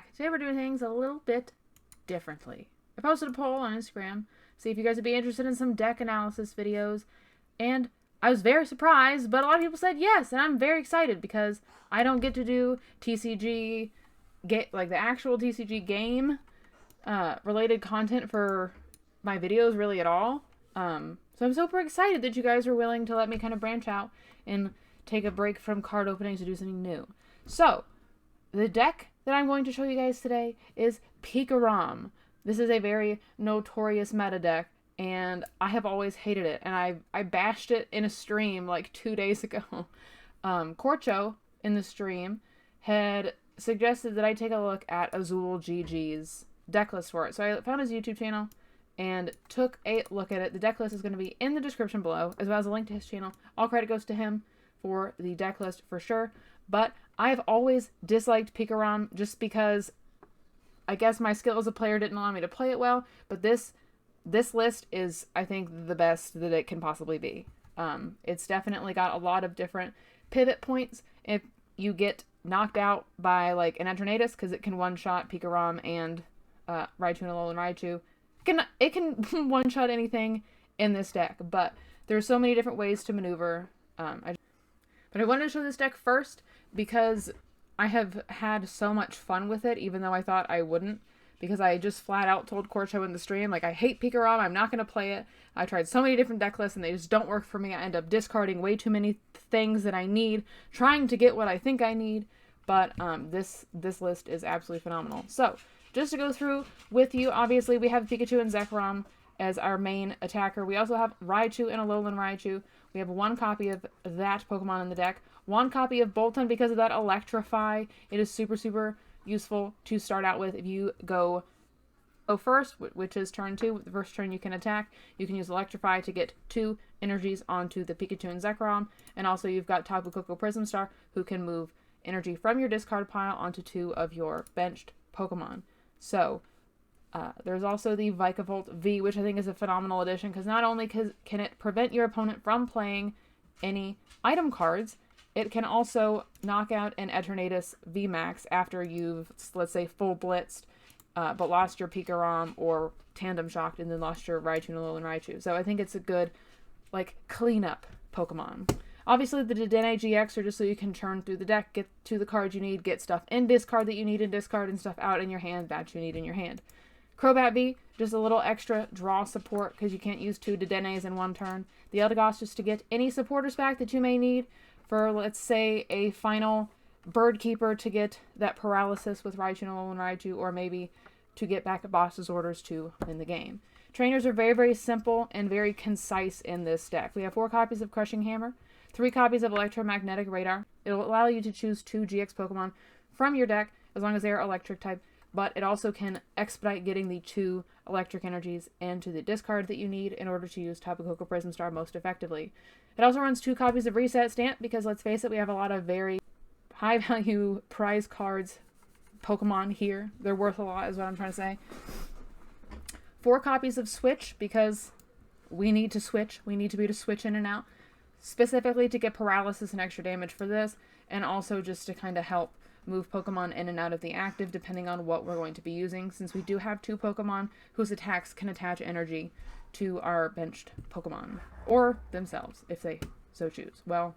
back. Today we're doing things a little bit differently. I posted a poll on Instagram, see if you guys would be interested in some deck analysis videos, and I was very surprised, but a lot of people said yes, and I'm very excited because I don't get to do TCG, like the actual TCG game related content for my videos really at all. So I'm super excited that you guys are willing to let me kind of branch out and take a break from card openings to do something new. So, the deck that I'm going to show you guys today is Pikarom. This is a very notorious meta deck, and I have always hated it, and I bashed it in a stream like 2 days ago. Corcho, in the stream, had suggested that I take a look at Azul-GG's deck list for it. So I found his YouTube channel and took a look at it. The deck list is going to be in the description below, as well as a link to his channel. All credit goes to him for the deck list for sure. But I've always disliked Pikarom just because I guess my skill as a player didn't allow me to play it well. But this list is, I think, the best that it can possibly be. It's definitely got a lot of different pivot points. If you get knocked out by like an Eternatus, because it can one-shot Pikarom and Raichu and Alolan Raichu, it can one-shot anything in this deck, but there's so many different ways to maneuver. But I wanted to show this deck first because I have had so much fun with it, even though I thought I wouldn't, because I just flat out told Corcho in the stream, like, I hate Pikarom, I'm not going to play it. I tried so many different deck lists and they just don't work for me. I end up discarding way too many things that I need, trying to get what I think I need, but this list is absolutely phenomenal. So, just to go through with you, obviously we have Pikachu and Zekrom as our main attacker. We also have Raichu and Alolan Raichu. We have one copy of that Pokemon in the deck. One copy of Boltund because of that Electrify. It is super, super useful to start out with. If you go first, which is turn 2, the first turn you can attack, you can use Electrify to get 2 energies onto the Pikachu and Zekrom. And also you've got Tapu Koko Prism Star, who can move energy from your discard pile onto 2 of your benched Pokemon. So, there's also the Vikavolt V, which I think is a phenomenal addition, because not only can it prevent your opponent from playing any item cards, it can also knock out an Eternatus VMAX after you've, let's say, full blitzed, but lost your Pikarom or tandem shocked and then lost your Raichu and Alolan Raichu. So I think it's a good, like, cleanup Pokemon. Obviously, the Dedenne-GX are just so you can churn through the deck, get to the cards you need, get stuff in discard that you need in discard, and stuff out in your hand that you need in your hand. Crobat V, just a little extra draw support because you can't use 2 Dedennes in one turn. The Eldegoss just to get any supporters back that you may need for, let's say, a final Bird Keeper to get that paralysis with Raichu and Alolan Raichu, or maybe to get back at boss's orders to win the game. Trainers are very, very simple and very concise in this deck. We have 4 copies of Crushing Hammer, 3 copies of Electromagnetic Radar. It will allow you to choose 2 GX Pokemon from your deck as long as they are electric type, but it also can expedite getting the 2 electric energies into the discard that you need in order to use Tapu Koko Prism Star most effectively. It also runs 2 copies of Reset Stamp because, let's face it, we have a lot of very high value prize cards Pokemon here. They're worth a lot is what I'm trying to say. 4 copies of Switch because we need to switch. We need to be able to switch in and out, specifically to get paralysis and extra damage for this, and also just to kind of help move Pokemon in and out of the active depending on what we're going to be using, since we do have 2 Pokemon whose attacks can attach energy to our benched Pokemon, or themselves if they so choose. Well,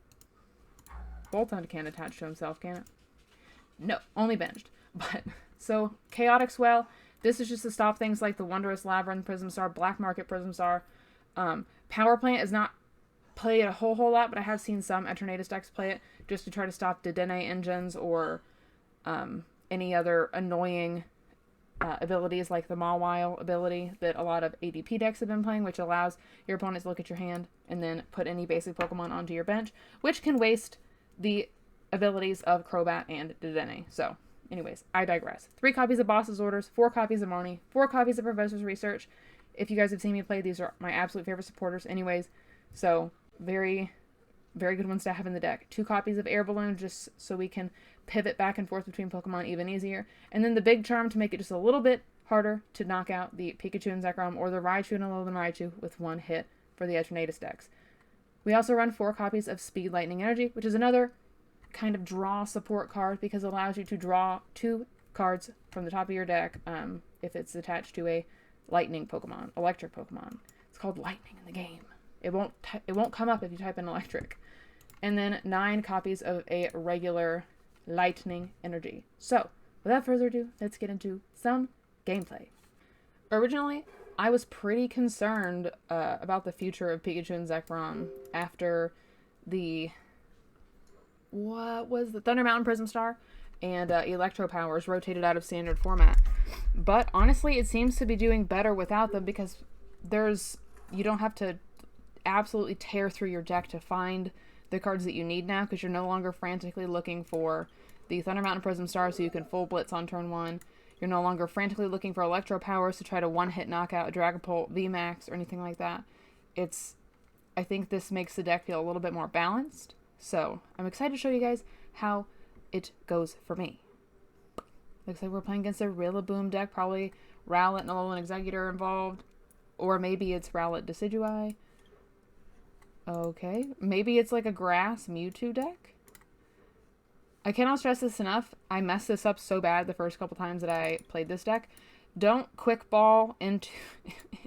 Boltund can't attach to himself, can it? No, only benched. But so Chaotic Swell, this is just to stop things like the Wondrous Labyrinth Prism Star, Black Market Prism Star. Power Plant is not played a whole lot, but I have seen some Eternatus decks play it just to try to stop Dedenne engines or any other annoying abilities like the Mawile ability that a lot of ADP decks have been playing, which allows your opponents to look at your hand and then put any basic Pokemon onto your bench, which can waste the abilities of Crobat and Dedenne. So, anyways, I digress. 3 copies of Boss's Orders, 4 copies of Marnie, 4 copies of Professor's Research. If you guys have seen me play, these are my absolute favorite supporters anyways. So, very, very good ones to have in the deck. 2 copies of Air Balloon just so we can pivot back and forth between Pokemon even easier. And then the Big Charm to make it just a little bit harder to knock out the Pikachu and Zekrom or the Raichu and Alolan Raichu with 1 hit for the Eternatus decks. We also run 4 copies of Speed Lightning Energy, which is another kind of draw support card because it allows you to draw 2 cards from the top of your deck if it's attached to a lightning Pokemon, electric Pokemon. It's called lightning in the game. It won't come up if you type in electric. And then 9 copies of a regular lightning energy. So, without further ado, let's get into some gameplay. Originally, I was pretty concerned about the future of Pikachu and Zekrom after the Thunder Mountain Prism Star and Electro Powers rotated out of standard format. But honestly, it seems to be doing better without them because you don't have to absolutely tear through your deck to find the cards that you need now, because you're no longer frantically looking for the Thunder Mountain Prism Star so you can full blitz on turn 1. You're no longer frantically looking for Electro Powers to try to one-hit knock out a Dragapult VMAX or anything like that. I think this makes the deck feel a little bit more balanced. So, I'm excited to show you guys how it goes for me. Looks like we're playing against a Rillaboom deck, probably Rowlet and Alolan Executor involved. Or maybe it's Rowlet Decidueye. Okay, maybe it's like a Grass Mewtwo deck? I cannot stress this enough. I messed this up so bad the first couple times that I played this deck. Don't quick ball into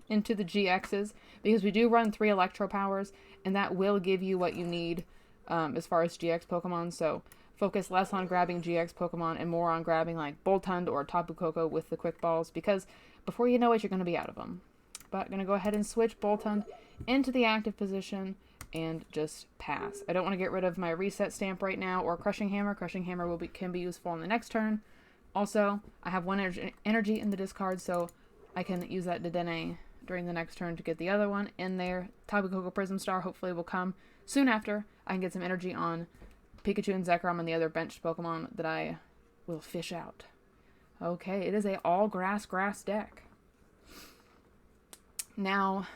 the GXs, because we do run 3 Electro Powers, and that will give you what you need as far as GX Pokemon. So focus less on grabbing GX Pokemon and more on grabbing like Boltund or Tapu Koko with the quick balls, because before you know it, you're going to be out of them. But I'm going to go ahead and switch Boltund into the active position and just pass. I don't want to get rid of my Reset Stamp right now or Crushing Hammer. Crushing Hammer can be useful on the next turn. Also, I have 1 energy in the discard, so I can use that Dedenne during the next turn to get the other one in there. Tapu Koko Prism Star hopefully will come soon after. I can get some energy on Pikachu and Zekrom and the other benched Pokemon that I will fish out. Okay, it is a all grass deck. Now,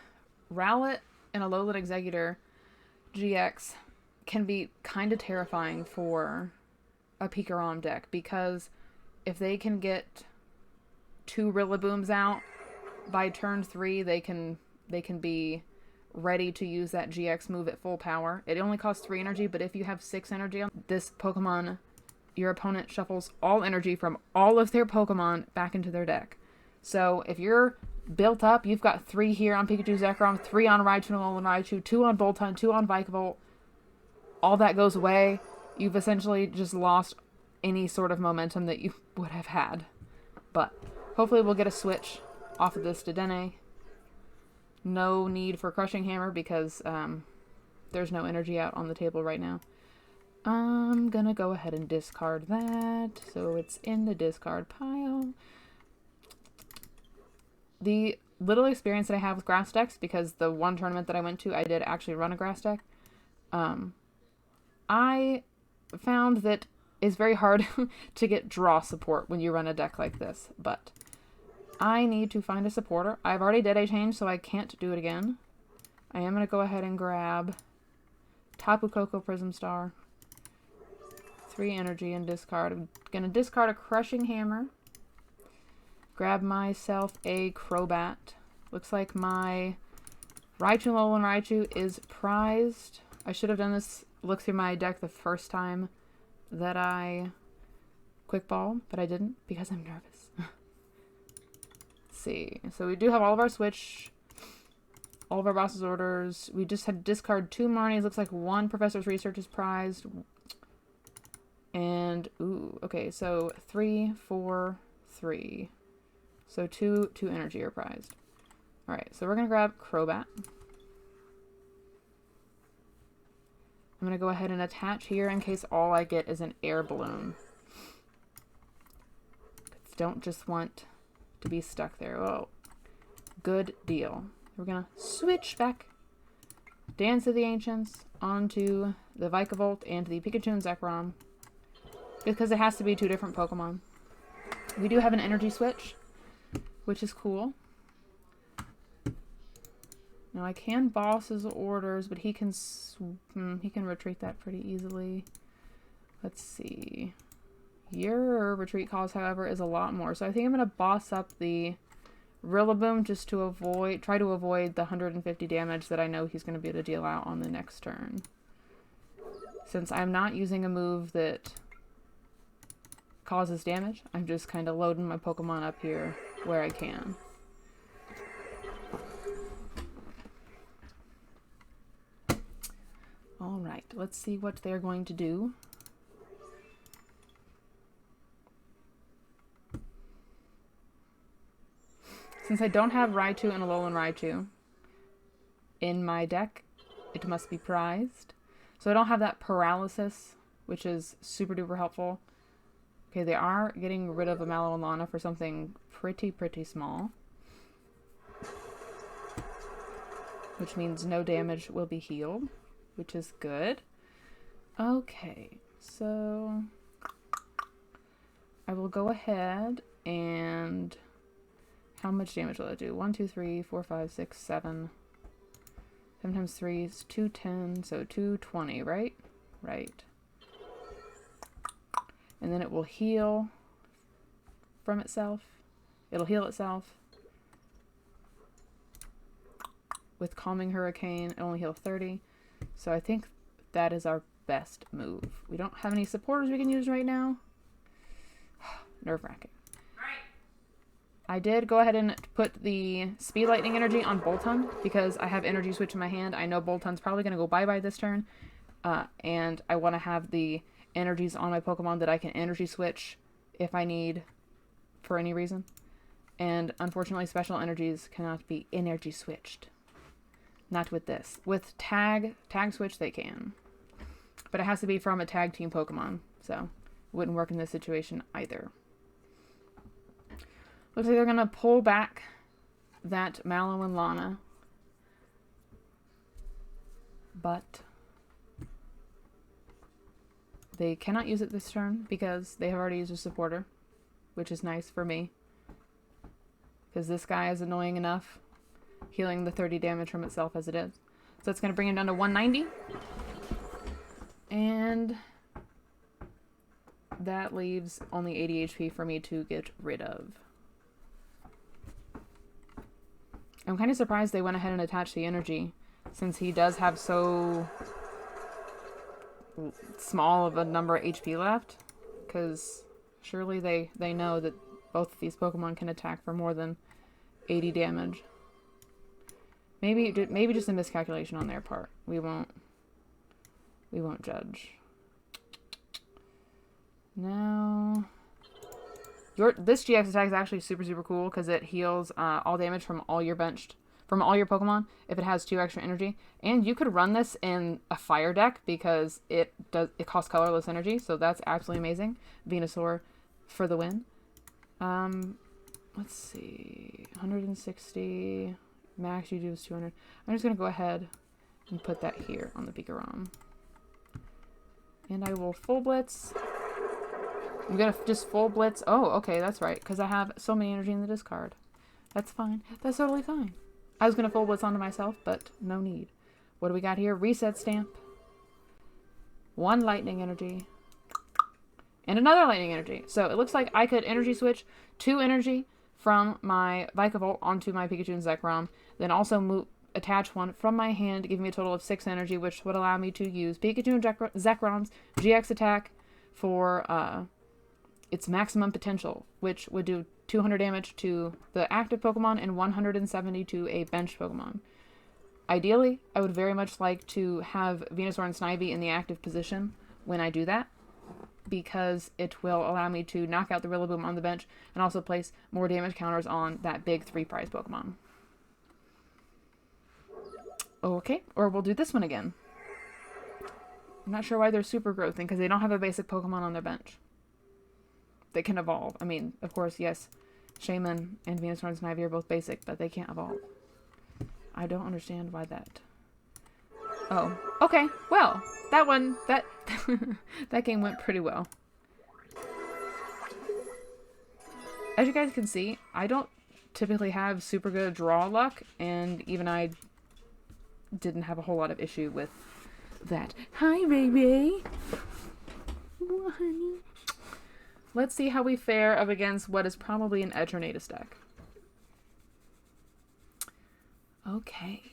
Rowlet and Alolan Executor GX can be kind of terrifying for a Pikarom deck, because if they can get 2 Rillabooms out by turn 3, they can be ready to use that GX move at full power. It only costs 3 energy, but if you have 6 energy on this Pokemon, your opponent shuffles all energy from all of their Pokemon back into their deck. So if you're built up, you've got 3 here on Pikachu Zekrom, 3 on Raichu and Alolan Raichu, 2 on Boltund, 2 on Vikavolt. All that goes away. You've essentially just lost any sort of momentum that you would have had. But hopefully we'll get a switch off of this Dedenne. No need for Crushing Hammer because there's no energy out on the table right now. I'm gonna go ahead and discard that, so it's in the discard pile. The little experience that I have with grass decks, because the one tournament that I went to, I did actually run a grass deck. I found that it's very hard to get draw support when you run a deck like this, but I need to find a supporter. I've already did a change, so I can't do it again. I am going to go ahead and grab Tapu Koko Prism Star, 3 energy, and discard. I'm going to discard a Crushing Hammer. Grab myself a Crobat. Looks like my Raichu and Alolan Raichu is prized. I should have done this look through my deck the first time that I quick ball, but I didn't because I'm nervous. Let's see. So we do have all of our switch, all of our boss's orders. We just had to discard 2 Marnies. Looks like 1 Professor's Research is prized. And, ooh, okay, so 3, 4, 3. So 2 energy are prized. Alright, so we're going to grab Crobat. I'm going to go ahead and attach here in case all I get is an Air Balloon. Don't just want to be stuck there. Oh, good deal. We're going to switch back. Dance of the Ancients onto the Vikavolt and the Pikachu and Zekrom, because it has to be 2 different Pokemon. We do have an energy switch, which is cool. Now I can boss his orders, but he can retreat that pretty easily. Let's see. Your retreat cost, however, is a lot more. So I think I'm going to boss up the Rillaboom just to try to avoid the 150 damage that I know he's going to be able to deal out on the next turn. Since I'm not using a move that causes damage. I'm just kind of loading my Pokemon up here where I can. Alright, let's see what they're going to do. Since I don't have Raichu and Alolan Raichu in my deck, it must be prized. So I don't have that paralysis, which is super duper helpful. Okay, they are getting rid of a Mallow and Lana for something pretty small. Which means no damage will be healed, which is good. Okay, so I will go ahead and... How much damage will it do? 1, 2, 3, 4, 5, 6, 7. 7 times 3 is 210, so 220, right? Right. And then it will heal from itself. It'll heal itself. With Calming Hurricane, it only heals 30. So I think that is our best move. We don't have any supporters we can use right now. Nerve-wracking. I did go ahead and put the Speed Lightning Energy on Boltund because I have Energy Switch in my hand. I know Boltund's probably going to go bye-bye this turn. And I want to have the energies on my Pokemon that I can Energy Switch if I need for any reason. And unfortunately, special energies cannot be Energy Switched. Not with this. With Tag Switch, they can. But it has to be from a Tag Team Pokemon. So, it wouldn't work in this situation either. Looks like they're going to pull back that Mallow and Lana. But they cannot use it this turn because they have already used a supporter, which is nice for me. Because this guy is annoying enough, healing the 30 damage from itself as it is. So it's going to bring him down to 190. And that leaves only 80 HP for me to get rid of. I'm kind of surprised they went ahead and attached the energy, since he does have so small of a number of HP left. Because surely they know that both of these Pokemon can attack for more than 80 damage. Maybe just a miscalculation on their part. We won't judge. Now, this GX attack is actually super cool because it heals all damage from all your Pokemon if it has 2 extra energy. And you could run this in a fire deck because it costs colorless energy, so that's absolutely amazing. Venusaur for the win. Let's see, 160 max you do is 200. I'm just gonna go ahead and put that here on the Pikarom. And I will full blitz. I'm gonna just full blitz. Oh, okay, that's right, because I have so many energy in the discard. That's fine. That's totally fine. I was gonna full blitz onto myself, but no need. What do we got here? Reset Stamp. 1 lightning energy. And another lightning energy. So it looks like I could energy switch 2 energy from my Vikavolt onto my Pikachu and Zekrom. Then also attach 1 from my hand, giving me a total of 6 energy, which would allow me to use Pikachu and Zekrom's GX attack for its maximum potential, which would do 200 damage to the active Pokemon and 170 to a bench Pokemon. Ideally, I would very much like to have Venusaur and Snivy in the active position when I do that, because it will allow me to knock out the Rillaboom on the bench and also place more damage counters on that big 3 prize Pokemon. Okay, or we'll do this one again. I'm not sure why they're super growthing, because they don't have a basic Pokemon on their bench that can evolve. I mean, of course, yes, Shaman and Venusaur and Snivy are both basic, but they can't evolve. I don't understand why that. Oh, okay, well, that that game went pretty well. As you guys can see, I don't typically have super good draw luck, and even I didn't have a whole lot of issue with that. Hi, baby. Oh, honey. Let's see how we fare up against what is probably an Eternatus deck. Okay.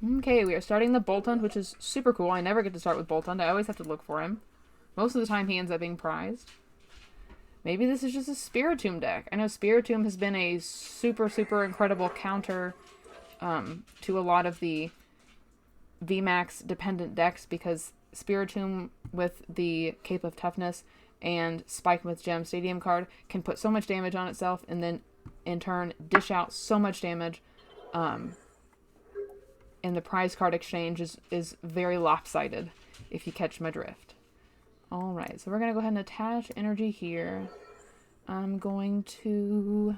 Okay, we are starting the Boltund, which is super cool. I never get to start with Boltund. I always have to look for him. Most of the time he ends up being prized. Maybe this is just a Spiritomb deck. I know Spiritomb has been a super, super incredible counter to a lot of the VMAX dependent decks, because Spiritomb with the Cape of Toughness and Spike with Gem Stadium card can put so much damage on itself and then in turn dish out so much damage. And the prize card exchange is very lopsided, if you catch my drift. Alright, so we're going to go ahead and attach energy here. I'm going to...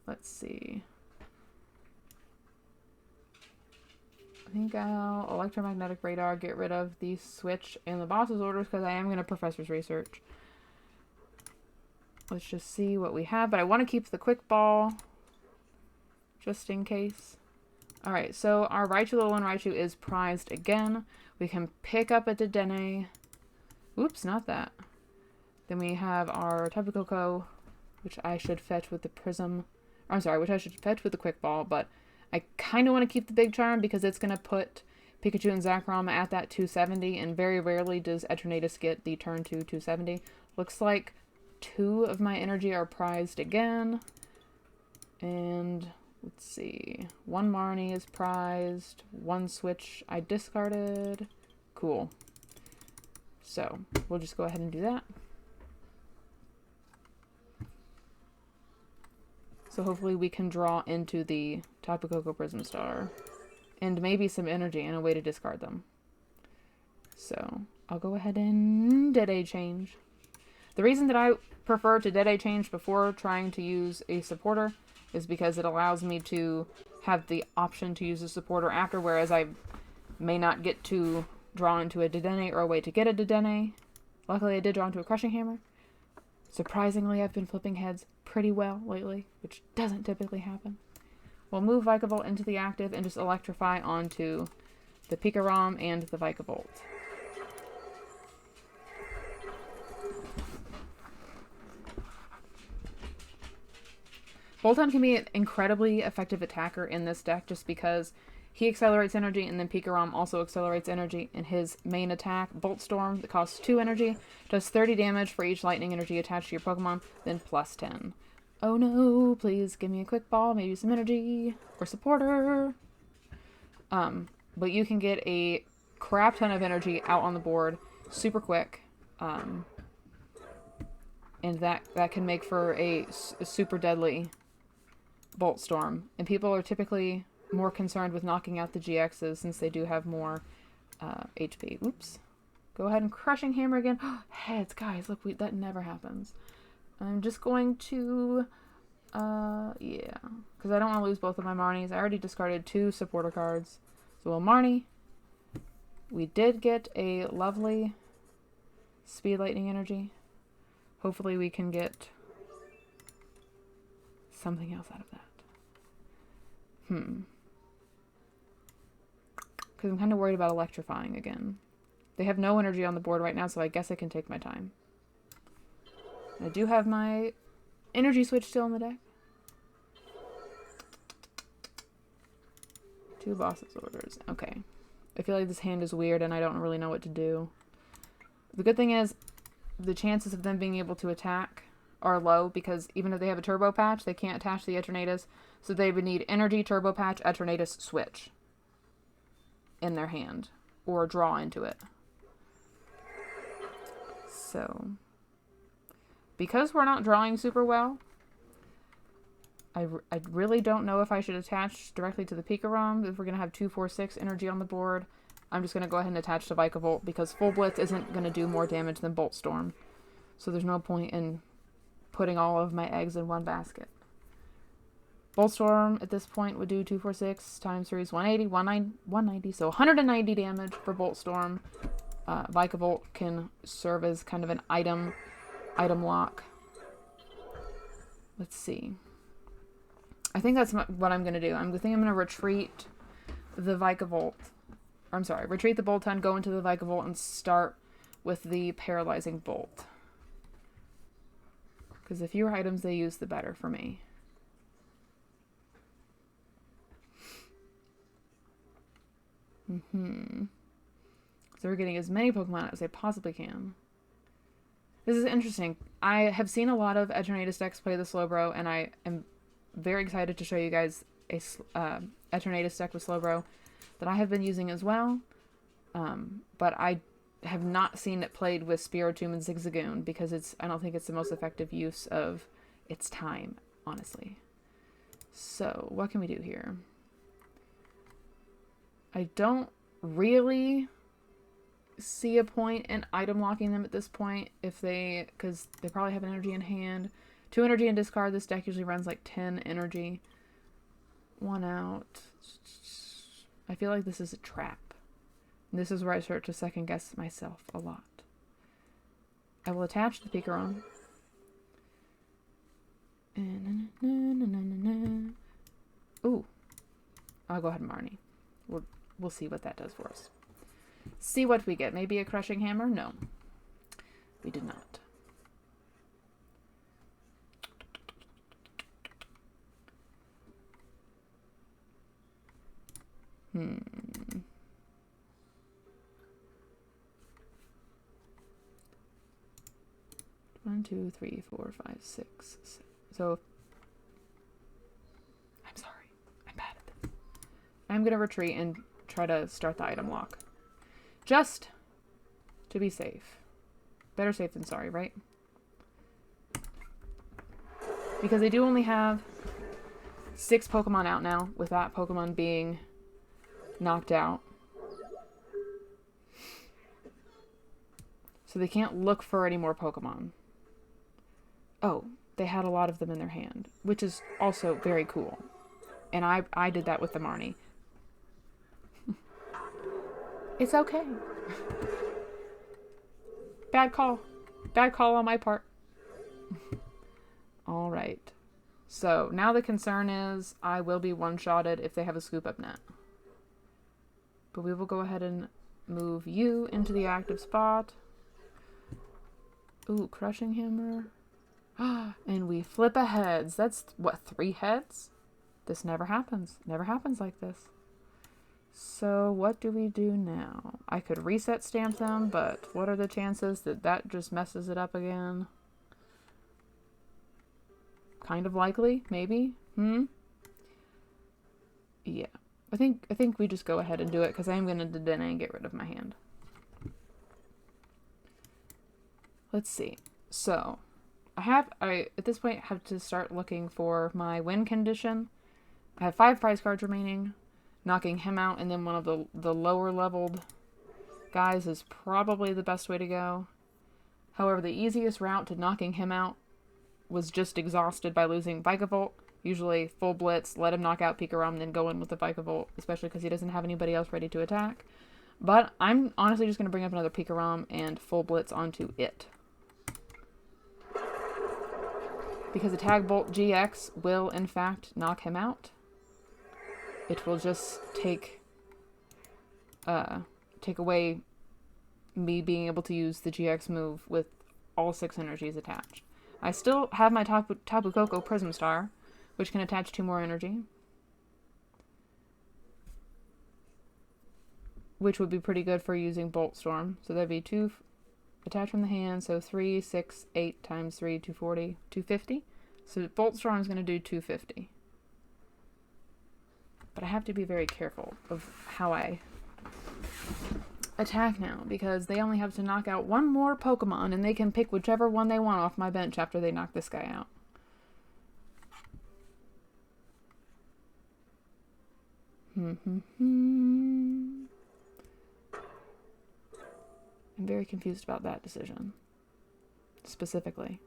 Let's see. I think I'll Electromagnetic Radar, get rid of the switch and the boss's orders, because I am going to Professor's Research. Let's just see what we have, but I want to keep the Quick Ball, just in case. Alright, so our Alolan Raichu is prized again. We can pick up a Dedenne. Oops, not that. Then we have our Tapu Koko, which I should fetch with the Prism. I'm sorry, which I should fetch with the Quick Ball, but I kind of want to keep the Big Charm because it's going to put Pikachu and Zekrom at that 270, and very rarely does Eternatus get the turn 2 270. Looks like 2 of my energy are prized again. And let's see. 1 Marnie is prized. 1 switch I discarded. Cool. So, we'll just go ahead and do that. So hopefully we can draw into the Tapu Koko Prism Star. And maybe some energy and a way to discard them. So, I'll go ahead and DAA change. The reason that I prefer to DAA change before trying to use a supporter is because it allows me to have the option to use a supporter after, whereas I may not get to draw into a Dedenne or a way to get a Dedenne. Luckily I did draw into a Crushing Hammer. Surprisingly, I've been flipping heads pretty well lately, which doesn't typically happen. We'll move Vikavolt into the active and just electrify onto the Pikarom and the Vikavolt. Boltund can be an incredibly effective attacker in this deck just because he accelerates energy, and then Pikarom also accelerates energy. In his main attack, Bolt Storm, that costs 2 energy, does 30 damage for each lightning energy attached to your Pokemon, then plus 10. Oh no, please give me a Quick Ball, maybe some energy, or supporter. But you can get a crap ton of energy out on the board super quick. And that can make for a super deadly Bolt Storm. And people are typically more concerned with knocking out the GXs since they do have more HP. Oops. Go ahead and Crushing Hammer again. Heads, guys, look, that never happens. I'm just going to, yeah, because I don't want to lose both of my Marnies. I already discarded 2 supporter cards. So we'll Marnie. We did get a lovely Speed Lightning Energy. Hopefully we can get something else out of that. Because I'm kind of worried about electrifying again. They have no energy on the board right now, so I guess I can take my time. I do have my Energy Switch still in the deck. 2 boss's orders. Okay. I feel like this hand is weird and I don't really know what to do. The good thing is the chances of them being able to attack are low, because even if they have a Turbo Patch, they can't attach the Eternatus, so they would need Energy, Turbo Patch, Eternatus, Switch in their hand, or draw into it. So, because we're not drawing super well, I really don't know if I should attach directly to the Pikarom. If we're going to have 2, 4, 6 energy on the board, I'm just going to go ahead and attach to Vikavolt, because Full Blitz isn't going to do more damage than Bolt Storm. So there's no point in putting all of my eggs in one basket. Bolt Storm at this point would do 2, 4, 6 times 3 is 180, 190, so 190 damage for Bolt Storm. Vikavolt can serve as kind of an item lock. Let's see. I think that's what I'm going to do. I think I'm going to retreat the Vikavolt. I'm sorry, retreat the Boltund, go into the Vikavolt, and start with the Paralyzing Bolt. Because the fewer items they use, the better for me. So we're getting as many Pokemon as they possibly can. This is interesting. I have seen a lot of Eternatus decks play the Slowbro, and I am very excited to show you guys a Eternatus deck with Slowbro that I have been using as well. But I have not seen it played with Spiritomb and Zigzagoon because I don't think it's the most effective use of its time, honestly. So, what can we do here? I don't really see a point in item locking them at this point because they probably have energy in hand. 2 energy in discard. This deck usually runs like 10 energy. 1 out. I feel like this is a trap. And this is where I start to second guess myself a lot. I will attach the Pikachu. Ooh. I'll go ahead and Marnie. We'll see what that does for us. See what we get. Maybe a Crushing Hammer? No. We did not. One, two, three, 4, 5, 6, 7. So, I'm sorry. I'm bad at this. I'm going to retreat and try to start the item lock. Just to be safe. Better safe than sorry, right? Because they do only have 6 Pokemon out now, with that Pokemon being knocked out. So they can't look for any more Pokemon. Oh, they had a lot of them in their hand, which is also very cool. And I did that with the Marnie. It's okay. Bad call. Bad call on my part. Alright. So, now the concern is I will be one-shotted if they have a scoop-up net. But we will go ahead and move you into the active spot. Ooh, Crushing Hammer. And we flip a heads. That's, what, 3 heads? This never happens. Never happens like this. So, what do we do now? I could reset stamp them, but what are the chances that that just messes it up again? Kind of likely, maybe? Yeah. I think we just go ahead and do it, because I am going to Dedenne and get rid of my hand. Let's see. So, I at this point have to start looking for my win condition. I have 5 prize cards remaining. Knocking him out and then one of the lower leveled guys is probably the best way to go. However, the easiest route to knocking him out was just exhausted by losing Vikavolt. Usually full blitz, let him knock out Pikachu, then go in with the Vikavolt, especially because he doesn't have anybody else ready to attack. But I'm honestly just going to bring up another Pikachu and full blitz onto it. Because Attack Bolt GX will, in fact, knock him out. It will just take away me being able to use the GX move with all 6 energies attached. I still have my Tapu Koko Prism Star, which can attach 2 more energy. Which would be pretty good for using Bolt Storm. So that'd be 2 attached from the hand, so 3, 6, 8 times 3, 240, 250. So Bolt Storm is going to do 250. But I have to be very careful of how I attack now, because they only have to knock out 1 more Pokemon, and they can pick whichever one they want off my bench after they knock this guy out. I'm very confused about that decision, specifically.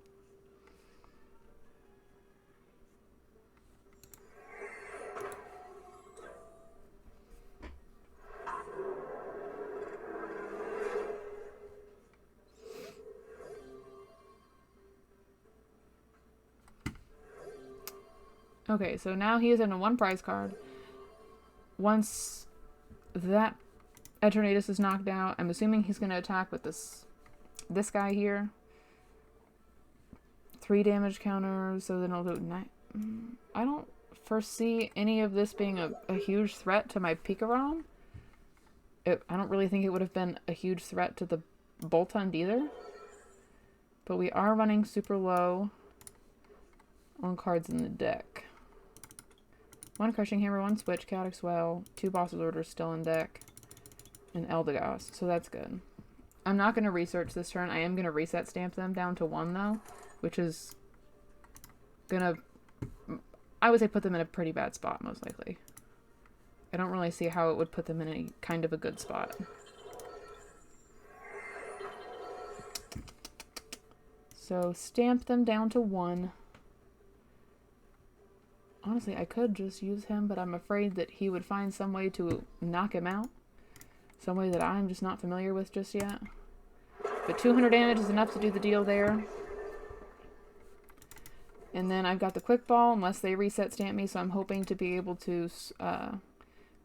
Okay, so now he is in a 1 prize card. Once that Eternatus is knocked out, I'm assuming he's going to attack with this guy here. 3 damage counters, so then I'll do 9. I don't foresee any of this being a huge threat to my Pikachu. I don't really think it would have been a huge threat to the Boltund either. But we are running super low on cards in the deck. 1 Crushing Hammer, 1 Switch, Chaotic Swell, 2 Boss's Orders still in deck, and Eldegoss, so that's good. I'm not going to research this turn. I am going to reset stamp them down to 1 though, which is going to, I would say, put them in a pretty bad spot most likely. I don't really see how it would put them in a kind of a good spot. So stamp them down to 1. Honestly, I could just use him, but I'm afraid that he would find some way to knock him out. Some way that I'm just not familiar with just yet. But 200 damage is enough to do the deal there. And then I've got the Quick Ball, unless they reset stamp me, so I'm hoping to be able to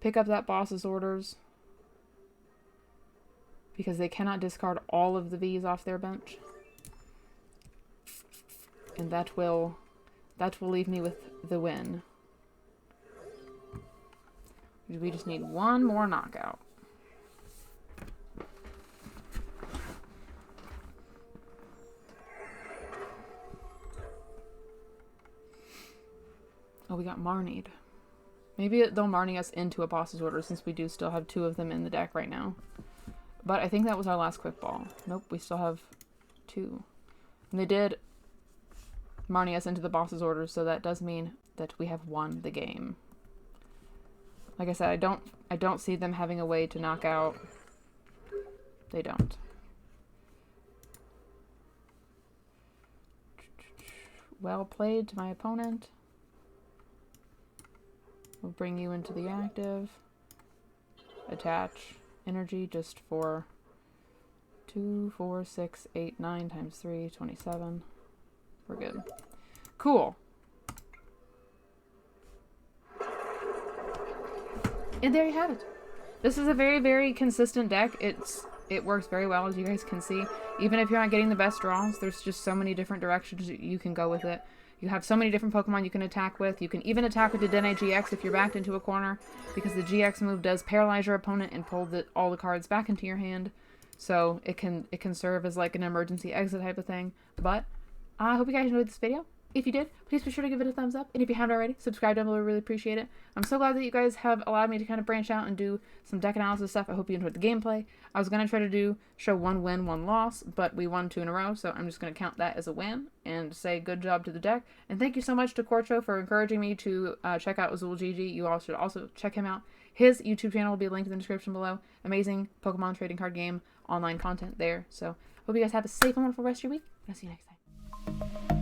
pick up that Boss's Orders. Because they cannot discard all of the Vs off their bench. And that will leave me with the win. We just need 1 more knockout. Oh, we got Marnied. Maybe they'll Marnie us into a Boss's Order since we do still have 2 of them in the deck right now. But I think that was our last Quick Ball. Nope, we still have 2. And they did Marnie us into the Boss's Orders, so that does mean that we have won the game. Like I said, I don't see them having a way to knock out. They don't. Well played to my opponent. We'll bring you into the active. Attach energy just for 2, 4, 6, 8, 9 times 3, 27. We're good. Cool. And there you have it. This is a very, very consistent deck. It works very well, as you guys can see. Even if you're not getting the best draws, there's just so many different directions you can go with it. You have so many different Pokemon you can attack with. You can even attack with Dedenne-GX if you're backed into a corner, because the GX move does paralyze your opponent and pull all the cards back into your hand. So it can serve as like an emergency exit type of thing. But I hope you guys enjoyed this video. If you did, please be sure to give it a thumbs up. And if you haven't already, subscribe down below. I really appreciate it. I'm so glad that you guys have allowed me to kind of branch out and do some deck analysis stuff. I hope you enjoyed the gameplay. I was going to try to show 1 win, 1 loss, but we won 2 in a row. So I'm just going to count that as a win and say good job to the deck. And thank you so much to Corcho for encouraging me to check out ZoolGG. You all should also check him out. His YouTube channel will be linked in the description below. Amazing Pokemon trading card game online content there. So hope you guys have a safe and wonderful rest of your week. I'll see you next time.